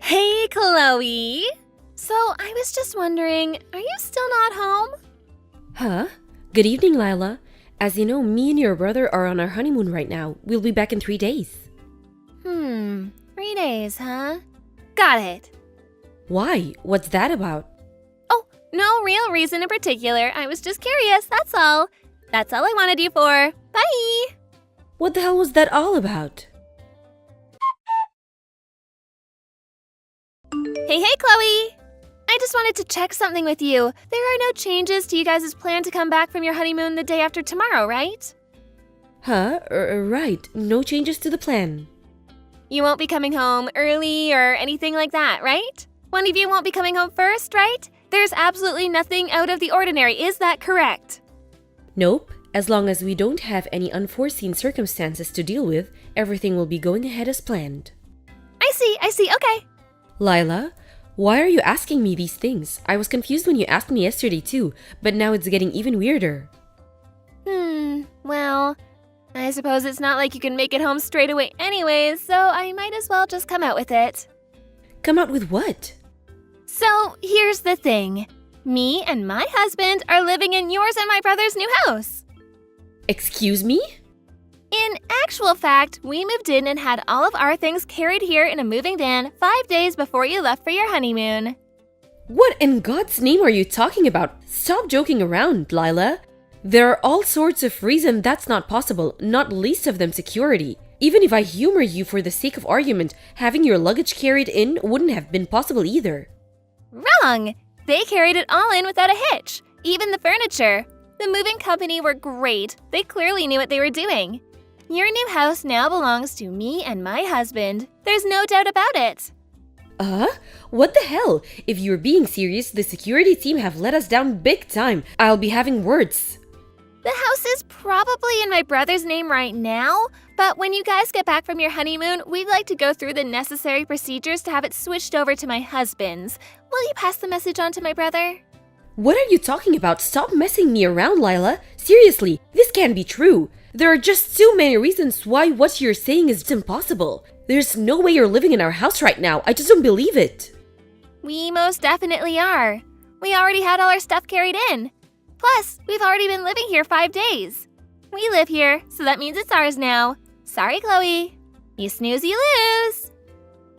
Hey, Chloe! So, I was just wondering, are you still not home? Huh? Good evening, Lila. As you know, me and your brother are on our honeymoon right now. We'll be back in 3 days. 3 days, huh? Got it. Why? What's that about? Oh, no real reason in particular. I was just curious, that's all. That's all I wanted you for. Bye! What the hell was that all about? Hey, Chloe! I just wanted to check something with you. There are no changes to you guys' plan to come back from your honeymoon the day after tomorrow, right? Huh? Right. No changes to the plan. You won't be coming home early or anything like that, right? One of you won't be coming home first, right? There's absolutely nothing out of the ordinary, is that correct? Nope. As long as we don't have any unforeseen circumstances to deal with, everything will be going ahead as planned. I see, okay. Lila, why are you asking me these things? I was confused when you asked me yesterday too, but now it's getting even weirder. Well, I suppose it's not like you can make it home straight away anyways, so I might as well just come out with it. Come out with what? So, here's the thing. Me and my husband are living in yours and my brother's new house. Excuse me? In actual fact, we moved in and had all of our things carried here in a moving van 5 days before you left for your honeymoon. What in God's name are you talking about? Stop joking around, Lila. There are all sorts of reasons that's not possible, not least of them security. Even if I humor you for the sake of argument, having your luggage carried in wouldn't have been possible either. Wrong! They carried it all in without a hitch, even the furniture. The moving company were great. They clearly knew what they were doing. Your new house now belongs to me and my husband. There's no doubt about it. What the hell? If you're being serious, the security team have let us down big time. I'll be having words. The house is probably in my brother's name right now, but when you guys get back from your honeymoon, we'd like to go through the necessary procedures to have it switched over to my husband's. Will you pass the message on to my brother? What are you talking about? Stop messing me around, Lila. Seriously, this can't be true. There are just too many reasons why what you're saying is impossible. There's no way you're living in our house right now. I just don't believe it. We most definitely are. We already had all our stuff carried in. Plus, we've already been living here 5 days. We live here, so that means it's ours now. Sorry, Chloe. You snooze, you lose.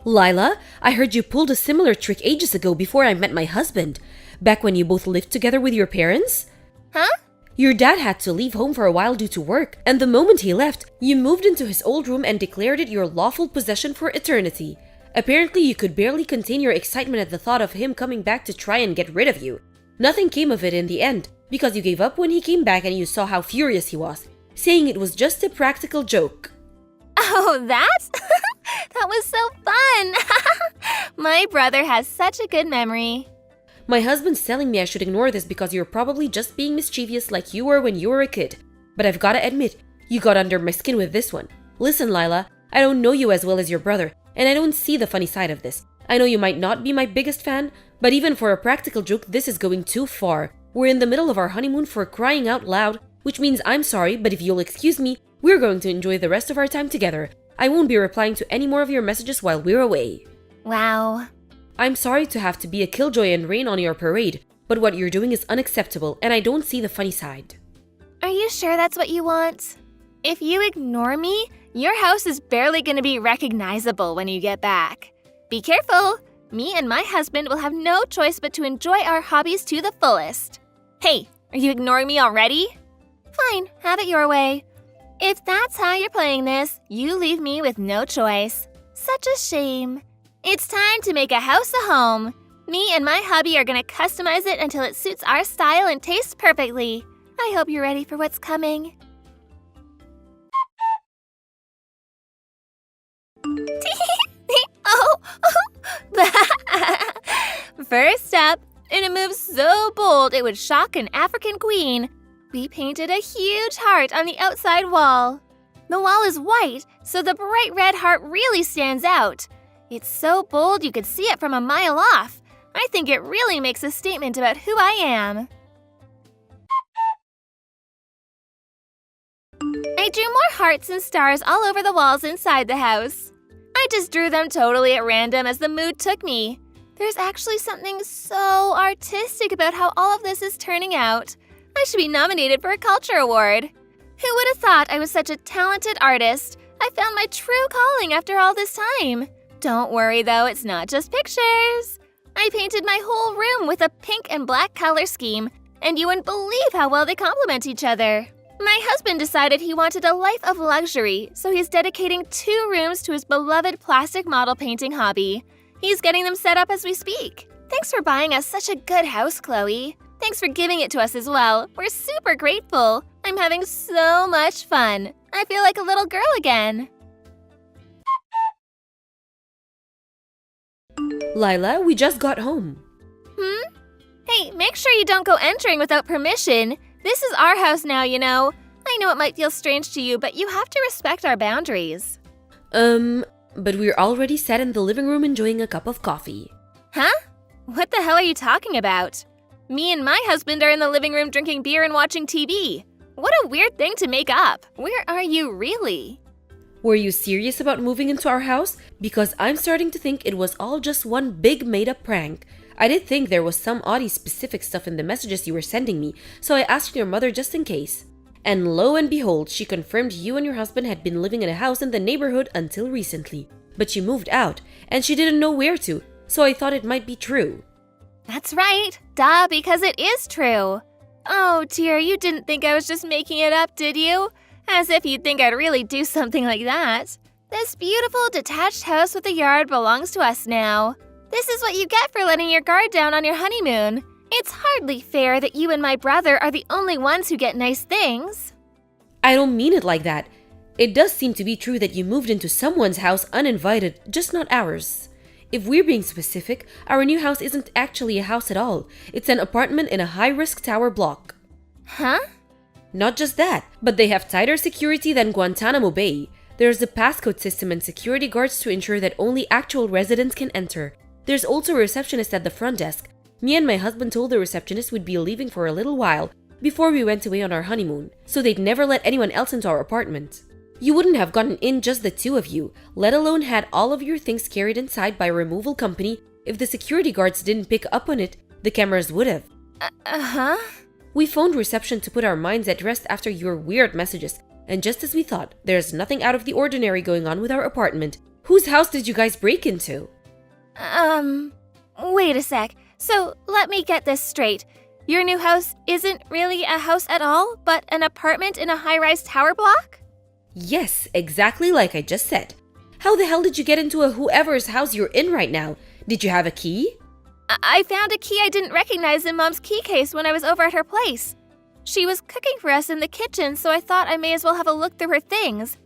Lila, I heard you pulled a similar trick ages ago before I met my husband. Back when you both lived together with your parents? Huh? Your dad had to leave home for a while due to work, and the moment he left, you moved into his old room and declared it your lawful possession for eternity. Apparently, you could barely contain your excitement at the thought of him coming back to try and get rid of you. Nothing came of it in the end, because you gave up when he came back and you saw how furious he was, saying it was just a practical joke. Oh, that? That was so fun! My brother has such a good memory. My husband's telling me I should ignore this because you're probably just being mischievous like you were when you were a kid. But I've gotta admit, you got under my skin with this one. Listen, Lila, I don't know you as well as your brother, and I don't see the funny side of this. I know you might not be my biggest fan, but even for a practical joke, this is going too far. We're in the middle of our honeymoon for crying out loud, which means I'm sorry, but if you'll excuse me, we're going to enjoy the rest of our time together. I won't be replying to any more of your messages while we're away. Wow. I'm sorry to have to be a killjoy and rain on your parade, but what you're doing is unacceptable, and I don't see the funny side. Are you sure that's what you want? If you ignore me, your house is barely going to be recognizable when you get back. Be careful! Me and my husband will have no choice but to enjoy our hobbies to the fullest. Hey, are you ignoring me already? Fine, have it your way. If that's how you're playing this, you leave me with no choice. Such a shame. It's time to make a house a home. Me and my hubby are going to customize it until it suits our style and tastes perfectly. I hope you're ready for what's coming. First up, in a move so bold it would shock an African queen, we painted a huge heart on the outside wall. The wall is white, so the bright red heart really stands out. It's so bold you could see it from a mile off. I think it really makes a statement about who I am. I drew more hearts and stars all over the walls inside the house. I just drew them totally at random as the mood took me. There's actually something so artistic about how all of this is turning out. I should be nominated for a culture award. Who would have thought I was such a talented artist? I found my true calling after all this time. Don't worry though, it's not just pictures. I painted my whole room with a pink and black color scheme, and you wouldn't believe how well they complement each other. My husband decided he wanted a life of luxury, so he's dedicating 2 rooms to his beloved plastic model painting hobby. He's getting them set up as we speak. Thanks for buying us such a good house, Chloe. Thanks for giving it to us as well. We're super grateful. I'm having so much fun. I feel like a little girl again. Lila, we just got home. Hey, make sure you don't go entering without permission. This is our house now, you know. I know it might feel strange to you, but you have to respect our boundaries. But we're already sat in the living room enjoying a cup of coffee. Huh? What the hell are you talking about? Me and my husband are in the living room drinking beer and watching TV. What a weird thing to make up. Where are you really? Were you serious about moving into our house? Because I'm starting to think it was all just one big made-up prank. I did think there was some oddly specific stuff in the messages you were sending me, so I asked your mother just in case. And lo and behold, she confirmed you and your husband had been living in a house in the neighborhood until recently. But you moved out, and she didn't know where to, so I thought it might be true. That's right. Duh, because it is true. Oh dear, you didn't think I was just making it up, did you? As if you'd think I'd really do something like that. This beautiful detached house with a yard belongs to us now. This is what you get for letting your guard down on your honeymoon. It's hardly fair that you and my brother are the only ones who get nice things. I don't mean it like that. It does seem to be true that you moved into someone's house uninvited, just not ours. If we're being specific, our new house isn't actually a house at all. It's an apartment in a high-risk tower block. Huh? Not just that, but they have tighter security than Guantanamo Bay. There's a passcode system and security guards to ensure that only actual residents can enter. There's also a receptionist at the front desk. Me and my husband told the receptionist we'd be leaving for a little while before we went away on our honeymoon, so they'd never let anyone else into our apartment. You wouldn't have gotten in just the 2 of you, let alone had all of your things carried inside by a removal company. If the security guards didn't pick up on it, the cameras would have. Uh-huh? We phoned reception to put our minds at rest after your weird messages, and just as we thought, there's nothing out of the ordinary going on with our apartment. Whose house did you guys break into? Wait a sec. So, let me get this straight. Your new house isn't really a house at all, but an apartment in a high-rise tower block? Yes, exactly like I just said. How the hell did you get into whoever's house you're in right now? Did you have a key? I found a key I didn't recognize in Mom's key case when I was over at her place. She was cooking for us in the kitchen, so I thought I may as well have a look through her things.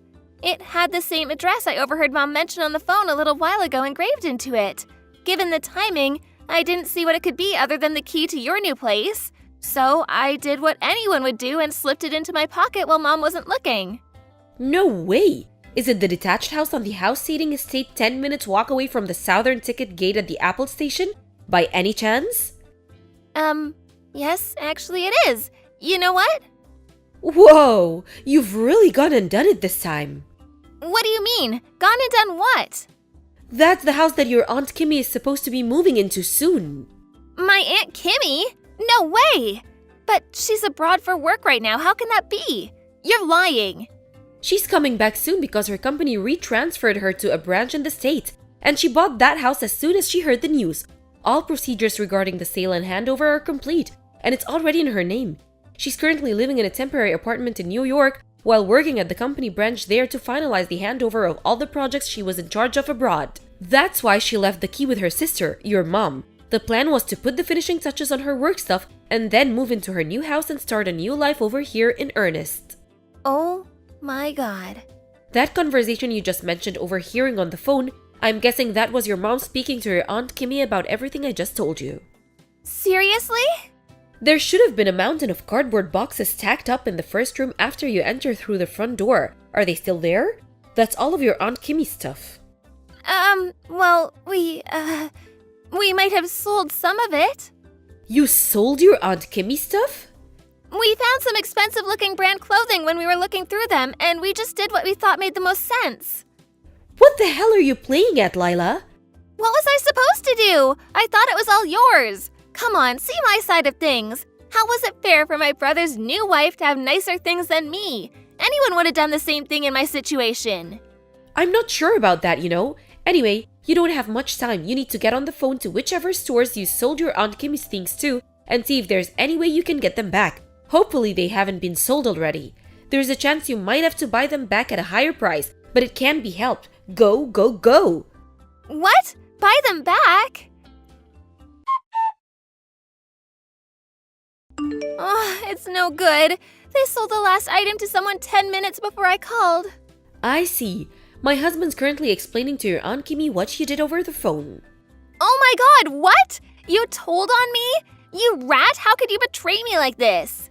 It had the same address I overheard Mom mention on the phone a little while ago engraved into it. Given the timing, I didn't see what it could be other than the key to your new place. So I did what anyone would do and slipped it into my pocket while Mom wasn't looking. No way! Is it the detached house on the house seating estate 10 minutes walk away from the southern ticket gate at the Apple station? By any chance? Yes, actually it is. You know what? Whoa! You've really gone and done it this time. What do you mean? Gone and done what? That's the house that your Aunt Kimmy is supposed to be moving into soon. My Aunt Kimmy? No way! But she's abroad for work right now. How can that be? You're lying. She's coming back soon because her company retransferred her to a branch in the States, and she bought that house as soon as she heard the news. All procedures regarding the sale and handover are complete, and it's already in her name. She's currently living in a temporary apartment in New York while working at the company branch there to finalize the handover of all the projects she was in charge of abroad. That's why she left the key with her sister, your mom. The plan was to put the finishing touches on her work stuff and then move into her new house and start a new life over here in earnest. Oh my God. That conversation you just mentioned overhearing on the phone, I'm guessing that was your mom speaking to your Aunt Kimmy about everything I just told you. Seriously? There should have been a mountain of cardboard boxes stacked up in the first room after you enter through the front door. Are they still there? That's all of your Aunt Kimmy's stuff. Well, we might have sold some of it. You sold your Aunt Kimmy's stuff? We found some expensive-looking brand clothing when we were looking through them, and we just did what we thought made the most sense. What the hell are you playing at, Lila? What was I supposed to do? I thought it was all yours. Come on, see my side of things. How was it fair for my brother's new wife to have nicer things than me? Anyone would have done the same thing in my situation. I'm not sure about that, you know. Anyway, you don't have much time. You need to get on the phone to whichever stores you sold your Aunt Kimmy's things to and see if there's any way you can get them back. Hopefully they haven't been sold already. There's a chance you might have to buy them back at a higher price, but it can't be helped. Go, go, go! What? Buy them back? It's no good. They sold the last item to someone 10 minutes before I called. I see. My husband's currently explaining to your Aunt Kimmy what she did over the phone. Oh my god, what? You told on me? You rat, how could you betray me like this?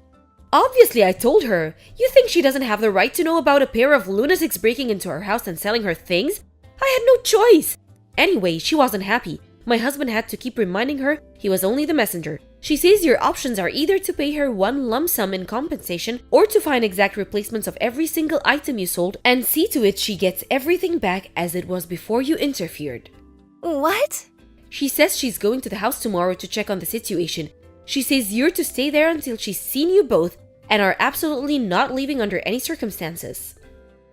Obviously, I told her. You think she doesn't have the right to know about a pair of lunatics breaking into her house and selling her things? I had no choice. Anyway, she wasn't happy. My husband had to keep reminding her he was only the messenger. She says your options are either to pay her one lump sum in compensation or to find exact replacements of every single item you sold and see to it she gets everything back as it was before you interfered. What? She says she's going to the house tomorrow to check on the situation. She says you're to stay there until she's seen you both and are absolutely not leaving under any circumstances.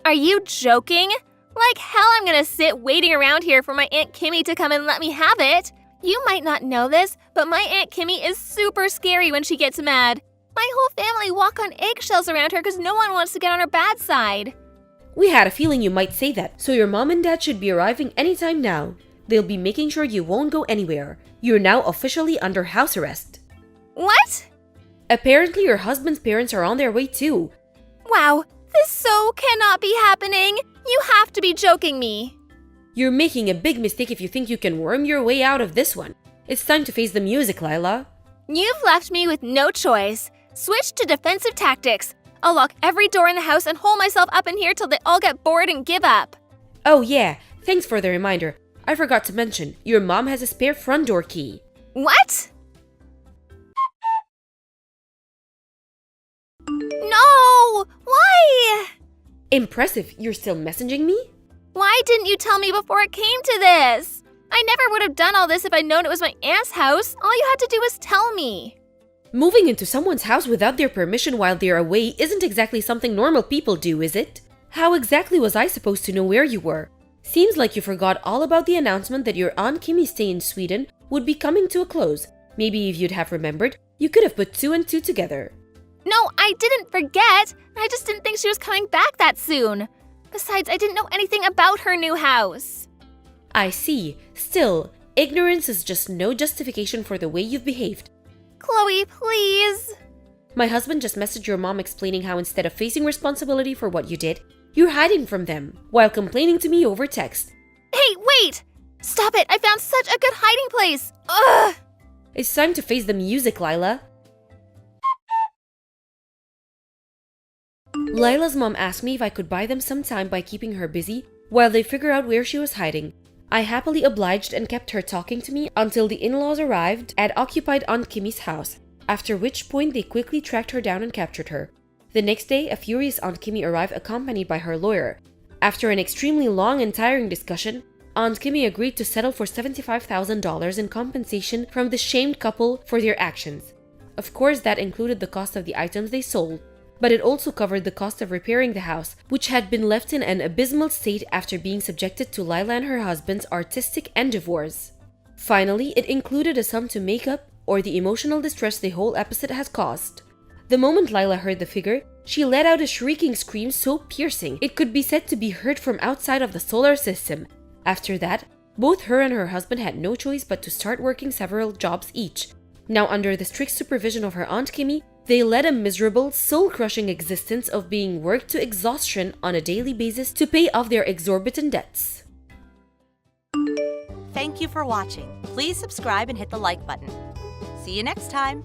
Are you joking? Like hell I'm gonna sit waiting around here for my Aunt Kimmy to come and let me have it. You might not know this, but my Aunt Kimmy is super scary when she gets mad. My whole family walk on eggshells around her because no one wants to get on her bad side. We had a feeling you might say that, so your mom and dad should be arriving anytime now. They'll be making sure you won't go anywhere. You're now officially under house arrest. What? Apparently your husband's parents are on their way too. Wow, this so cannot be happening. You have to be joking me. You're making a big mistake if you think you can worm your way out of this one. It's time to face the music, Lila. You've left me with no choice. Switch to defensive tactics. I'll lock every door in the house and hole myself up in here till they all get bored and give up. Oh yeah, thanks for the reminder. I forgot to mention, your mom has a spare front door key. What? No! Why? Impressive, you're still messaging me? Why didn't you tell me before it came to this? I never would have done all this if I'd known it was my aunt's house. All you had to do was tell me. Moving into someone's house without their permission while they're away isn't exactly something normal people do, is it? How exactly was I supposed to know where you were? Seems like you forgot all about the announcement that your Aunt Kimmy's stay in Sweden would be coming to a close. Maybe if you'd have remembered, you could have put two and two together. No, I didn't forget. I just didn't think she was coming back that soon. Besides, I didn't know anything about her new house. I see. Still, ignorance is just no justification for the way you've behaved. Chloe, please. My husband just messaged your mom explaining how instead of facing responsibility for what you did, you're hiding from them while complaining to me over text. Hey, wait! Stop it! I found such a good hiding place! Ugh! It's time to face the music, Lila. Lila's mom asked me if I could buy them some time by keeping her busy while they figure out where she was hiding. I happily obliged and kept her talking to me until the in-laws arrived at occupied Aunt Kimmy's house, after which point they quickly tracked her down and captured her. The next day, a furious Aunt Kimmy arrived accompanied by her lawyer. After an extremely long and tiring discussion, Aunt Kimmy agreed to settle for $75,000 in compensation from the shamed couple for their actions. Of course, that included the cost of the items they sold, but it also covered the cost of repairing the house, which had been left in an abysmal state after being subjected to Lila and her husband's artistic endeavors. Finally, it included a sum to make up or the emotional distress the whole episode has caused. The moment Lila heard the figure, she let out a shrieking scream so piercing it could be said to be heard from outside of the solar system. After that, both her and her husband had no choice but to start working several jobs each. Now, under the strict supervision of her Aunt Kimmy, they led a miserable, soul-crushing existence of being worked to exhaustion on a daily basis to pay off their exorbitant debts. Thank you for watching. Please subscribe and hit the like button. See you next time.